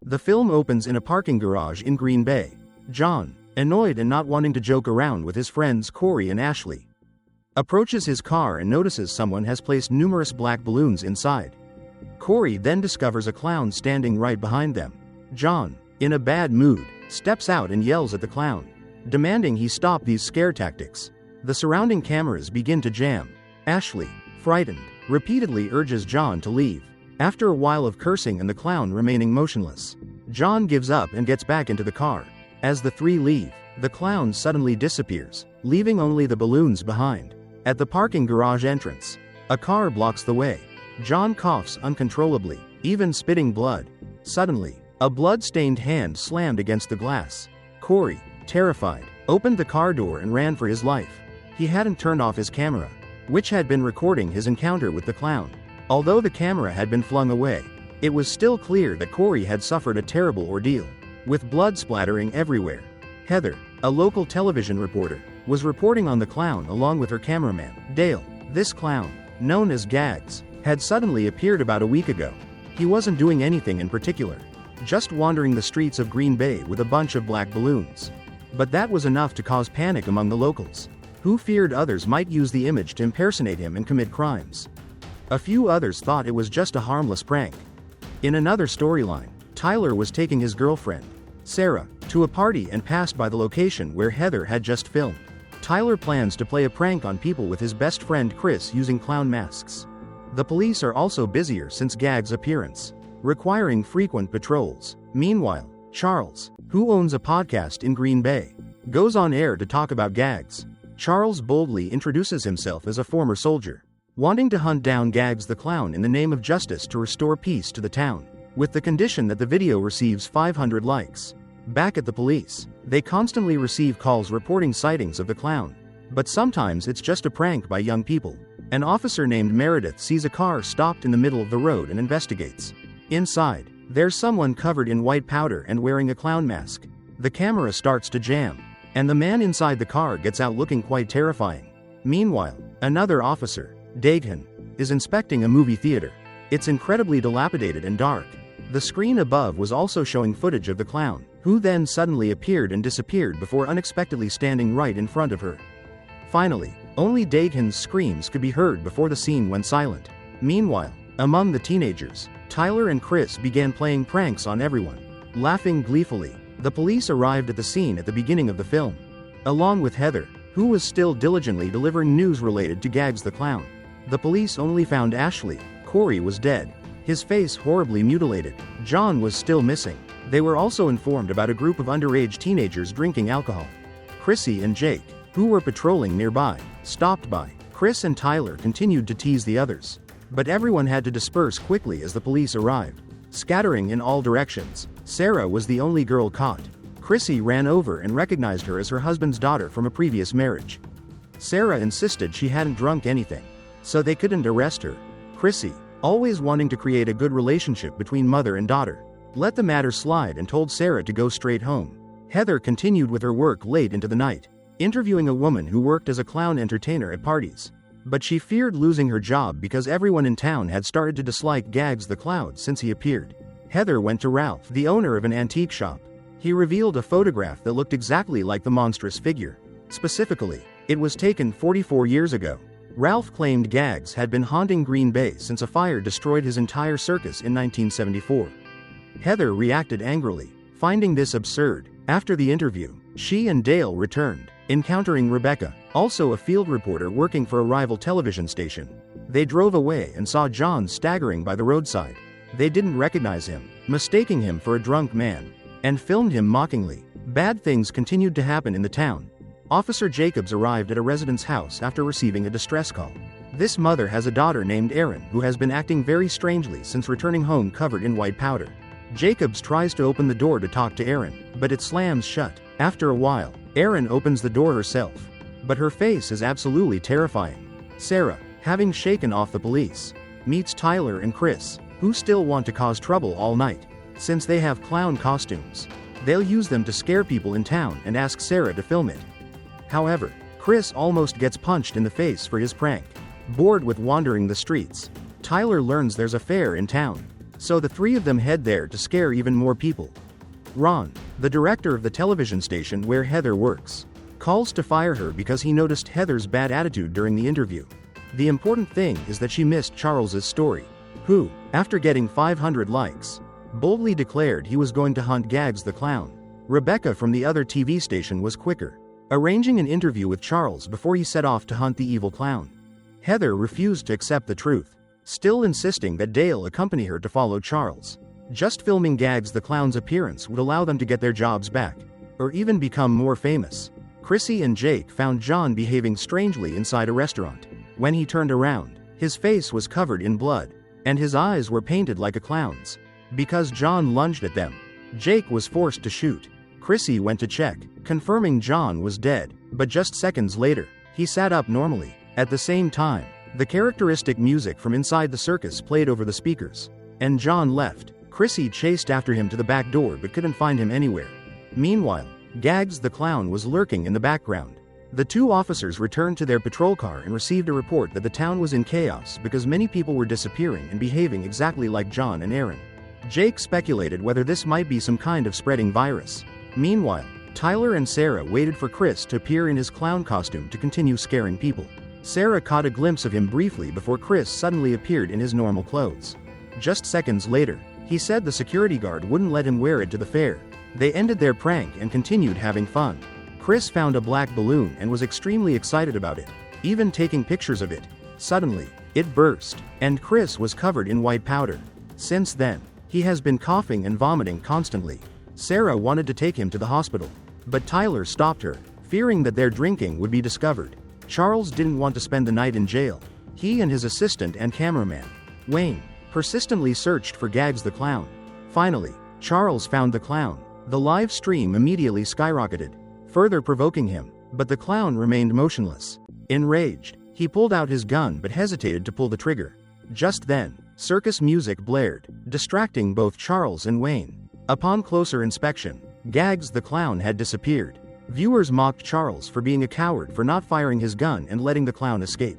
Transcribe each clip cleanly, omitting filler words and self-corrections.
The film opens in a parking garage in Green Bay. John, annoyed and not wanting to joke around with his friends Corey and Ashley, approaches his car and notices someone has placed numerous black balloons inside. Corey then discovers a clown standing right behind them. John, in a bad mood, steps out and yells at the clown, demanding he stop these scare tactics. The surrounding cameras begin to jam. Ashley, frightened, repeatedly urges John to leave. After a while of cursing and the clown remaining motionless, John gives up and gets back into the car. As the three leave, the clown suddenly disappears, leaving only the balloons behind. At the parking garage entrance, a car blocks the way. John coughs uncontrollably, even spitting blood. Suddenly, a blood-stained hand slammed against the glass. Corey, terrified, opened the car door and ran for his life. He hadn't turned off his camera, which had been recording his encounter with the clown. Although the camera had been flung away, it was still clear that Corey had suffered a terrible ordeal, with blood splattering everywhere. Heather, a local television reporter, was reporting on the clown along with her cameraman, Dale. This clown, known as Gags, had suddenly appeared about a week ago. He wasn't doing anything in particular, just wandering the streets of Green Bay with a bunch of black balloons. But that was enough to cause panic among the locals, who feared others might use the image to impersonate him and commit crimes. A few others thought it was just a harmless prank. In another storyline, Tyler was taking his girlfriend, Sarah, to a party and passed by the location where Heather had just filmed. Tyler plans to play a prank on people with his best friend Chris using clown masks. The police are also busier since Gags' appearance, requiring frequent patrols. Meanwhile, Charles, who owns a podcast in Green Bay, goes on air to talk about Gags. Charles boldly introduces himself as a former soldier, wanting to hunt down Gags the clown in the name of justice to restore peace to the town, with the condition that the video receives 500 likes. Back at the police, they constantly receive calls reporting sightings of the clown, but sometimes it's just a prank by young people. An officer named Meredith sees a car stopped in the middle of the road and investigates. Inside, there's someone covered in white powder and wearing a clown mask. The camera starts to jam, and the man inside the car gets out looking quite terrifying. Meanwhile, another officer, Dagan, is inspecting a movie theater. It's incredibly dilapidated and dark. The screen above was also showing footage of the clown, who then suddenly appeared and disappeared before unexpectedly standing right in front of her. Finally, only Dagan's screams could be heard before the scene went silent. Meanwhile, among the teenagers, Tyler and Chris began playing pranks on everyone. Laughing gleefully, the police arrived at the scene at the beginning of the film, along with Heather, who was still diligently delivering news related to Gags the clown. The police only found Ashley. Corey was dead, his face horribly mutilated. John was still missing. They were also informed about a group of underage teenagers drinking alcohol. Chrissy and Jake, who were patrolling nearby, stopped by. Chris and Tyler continued to tease the others, but everyone had to disperse quickly as the police arrived, scattering in all directions. Sarah was the only girl caught. Chrissy ran over and recognized her as her husband's daughter from a previous marriage. Sarah insisted she hadn't drunk anything, so they couldn't arrest her. Chrissy, always wanting to create a good relationship between mother and daughter, let the matter slide and told Sarah to go straight home. Heather continued with her work late into the night, interviewing a woman who worked as a clown entertainer at parties. But she feared losing her job because everyone in town had started to dislike Gags the clown since he appeared. Heather went to Ralph, the owner of an antique shop. He revealed a photograph that looked exactly like the monstrous figure. Specifically, it was taken 44 years ago. Ralph claimed Gags had been haunting Green Bay since a fire destroyed his entire circus in 1974. Heather reacted angrily, finding this absurd. After the interview, she and Dale returned, encountering Rebecca, also a field reporter working for a rival television station. They drove away and saw John staggering by the roadside. They didn't recognize him, mistaking him for a drunk man, and filmed him mockingly. Bad things continued to happen in the town. Officer Jacobs arrived at a resident's house after receiving a distress call. This mother has a daughter named Erin who has been acting very strangely since returning home covered in white powder. Jacobs tries to open the door to talk to Erin, but it slams shut. After a while, Erin opens the door herself, but her face is absolutely terrifying. Sarah, having shaken off the police, meets Tyler and Chris, who still want to cause trouble all night. Since they have clown costumes, they'll use them to scare people in town and ask Sarah to film it. However, Chris almost gets punched in the face for his prank. Bored with wandering the streets, Tyler learns there's a fair in town. So the three of them head there to scare even more people. Ron, the director of the television station where Heather works, calls to fire her because he noticed Heather's bad attitude during the interview. The important thing is that she missed Charles's story, who, after getting 500 likes, boldly declared he was going to hunt Gags the Clown. Rebecca from the other TV station was quicker, arranging an interview with Charles before he set off to hunt the evil clown. Heather refused to accept the truth, still insisting that Dale accompany her to follow Charles. Just filming Gags the Clown's appearance would allow them to get their jobs back, or even become more famous. Chrissy and Jake found John behaving strangely inside a restaurant. When he turned around, his face was covered in blood, and his eyes were painted like a clown's. Because John lunged at them, Jake was forced to shoot. Chrissy went to check, confirming John was dead, but just seconds later, he sat up normally. At the same time, the characteristic music from inside the circus played over the speakers, and John left. Chrissy chased after him to the back door but couldn't find him anywhere. Meanwhile, Gags the Clown was lurking in the background. The two officers returned to their patrol car and received a report that the town was in chaos because many people were disappearing and behaving exactly like John and Aaron. Jake speculated whether this might be some kind of spreading virus. Meanwhile, Tyler and Sarah waited for Chris to appear in his clown costume to continue scaring people. Sarah caught a glimpse of him briefly before Chris suddenly appeared in his normal clothes. Just seconds later, he said the security guard wouldn't let him wear it to the fair. They ended their prank and continued having fun. Chris found a black balloon and was extremely excited about it, even taking pictures of it. Suddenly, it burst, and Chris was covered in white powder. Since then, he has been coughing and vomiting constantly. Sarah wanted to take him to the hospital, but Tyler stopped her, fearing that their drinking would be discovered. Charles didn't want to spend the night in jail. He and his assistant and cameraman, Wayne, persistently searched for Gags the Clown. Finally, Charles found the clown. The live stream immediately skyrocketed, further provoking him, but the clown remained motionless. Enraged, he pulled out his gun but hesitated to pull the trigger. Just then, circus music blared, distracting both Charles and Wayne. Upon closer inspection, Gags the Clown had disappeared. Viewers mocked Charles for being a coward for not firing his gun and letting the clown escape.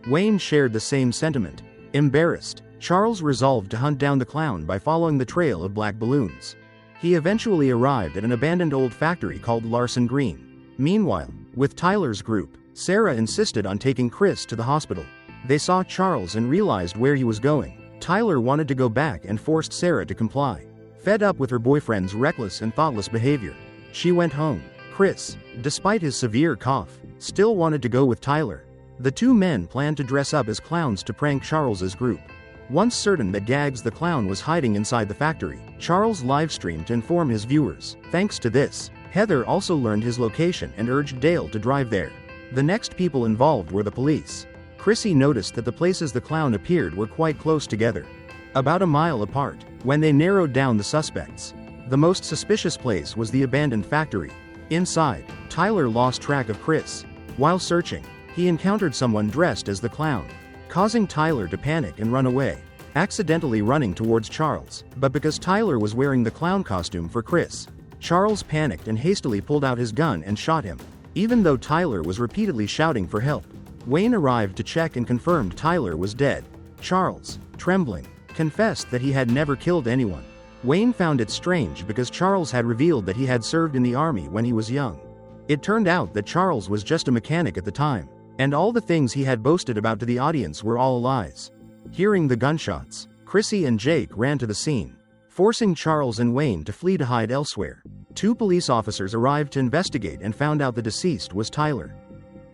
Wayne shared the same sentiment. Embarrassed, Charles resolved to hunt down the clown by following the trail of black balloons. He eventually arrived at an abandoned old factory called Larson Green. Meanwhile, with Tyler's group, Sarah insisted on taking Chris to the hospital. They saw Charles and realized where he was going. Tyler wanted to go back and forced Sarah to comply. Fed up with her boyfriend's reckless and thoughtless behavior, she went home. Chris, despite his severe cough, still wanted to go with Tyler. The two men planned to dress up as clowns to prank Charles's group. Once certain that Gags the Clown was hiding inside the factory, Charles livestreamed to inform his viewers. Thanks to this, Heather also learned his location and urged Dale to drive there. The next people involved were the police. Chrissy noticed that the places the clown appeared were quite close together, about a mile apart. When they narrowed down the suspects, the most suspicious place was the abandoned factory. Inside, Tyler lost track of Chris. While searching, he encountered someone dressed as the clown, causing Tyler to panic and run away, accidentally running towards Charles. But because Tyler was wearing the clown costume for Chris, Charles panicked and hastily pulled out his gun and shot him, even though Tyler was repeatedly shouting for help. Wayne arrived to check and confirmed Tyler was dead. Charles, trembling, confessed that he had never killed anyone. Wayne found it strange because Charles had revealed that he had served in the army when he was young. It turned out that Charles was just a mechanic at the time, and all the things he had boasted about to the audience were all lies. Hearing the gunshots, Chrissy and Jake ran to the scene, forcing Charles and Wayne to flee to hide elsewhere. Two police officers arrived to investigate and found out the deceased was Tyler.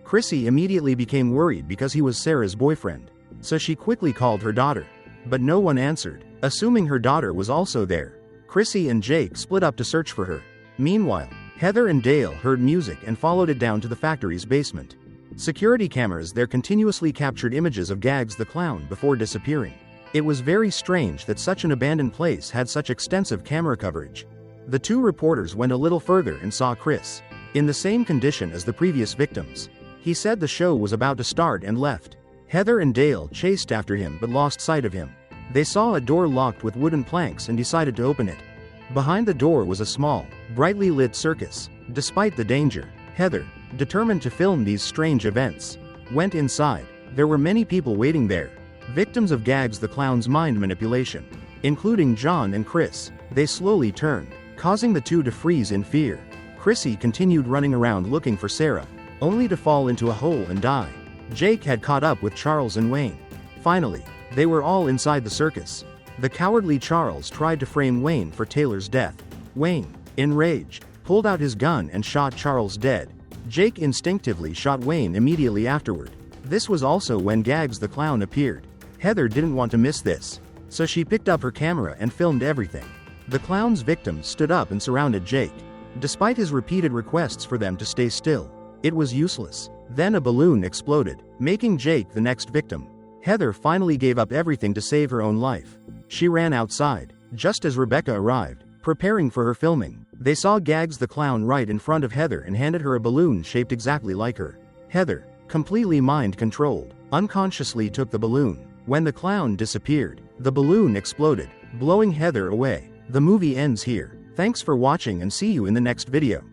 Chrissy immediately became worried because he was Sarah's boyfriend, so she quickly called her daughter. But no one answered. Assuming her daughter was also there, Chrissy and Jake split up to search for her. Meanwhile, Heather and Dale heard music and followed it down to the factory's basement. Security cameras there continuously captured images of Gags the Clown before disappearing. It was very strange that such an abandoned place had such extensive camera coverage. The two reporters went a little further and saw Chris in the same condition as the previous victims. He said the show was about to start and left. Heather and Dale chased after him but lost sight of him. They saw a door locked with wooden planks and decided to open it. Behind the door was a small, brightly lit circus. Despite the danger, Heather, determined to film these strange events, went inside. There were many people waiting there, victims of Gags the Clown's mind manipulation. including John and Chris. They slowly turned, causing the two to freeze in fear. Chrissy continued running around looking for Sarah, only to fall into a hole and die. Jake had caught up with Charles and Wayne. Finally, they were all inside the circus. The cowardly Charles tried to frame Wayne for Taylor's death. Wayne, in rage, pulled out his gun and shot Charles dead. Jake instinctively shot Wayne immediately afterward. This was also when Gags the Clown appeared. Heather didn't want to miss this, so she picked up her camera and filmed everything. The clown's victims stood up and surrounded Jake. Despite his repeated requests for them to stay still, it was useless. Then a balloon exploded, making Jake the next victim. Heather finally gave up everything to save her own life. She ran outside, just as Rebecca arrived, preparing for her filming. They saw Gags the Clown right in front of Heather and handed her a balloon shaped exactly like her. Heather, completely mind-controlled, unconsciously took the balloon. When the clown disappeared, the balloon exploded, blowing Heather away. The movie ends here. Thanks for watching and see you in the next video.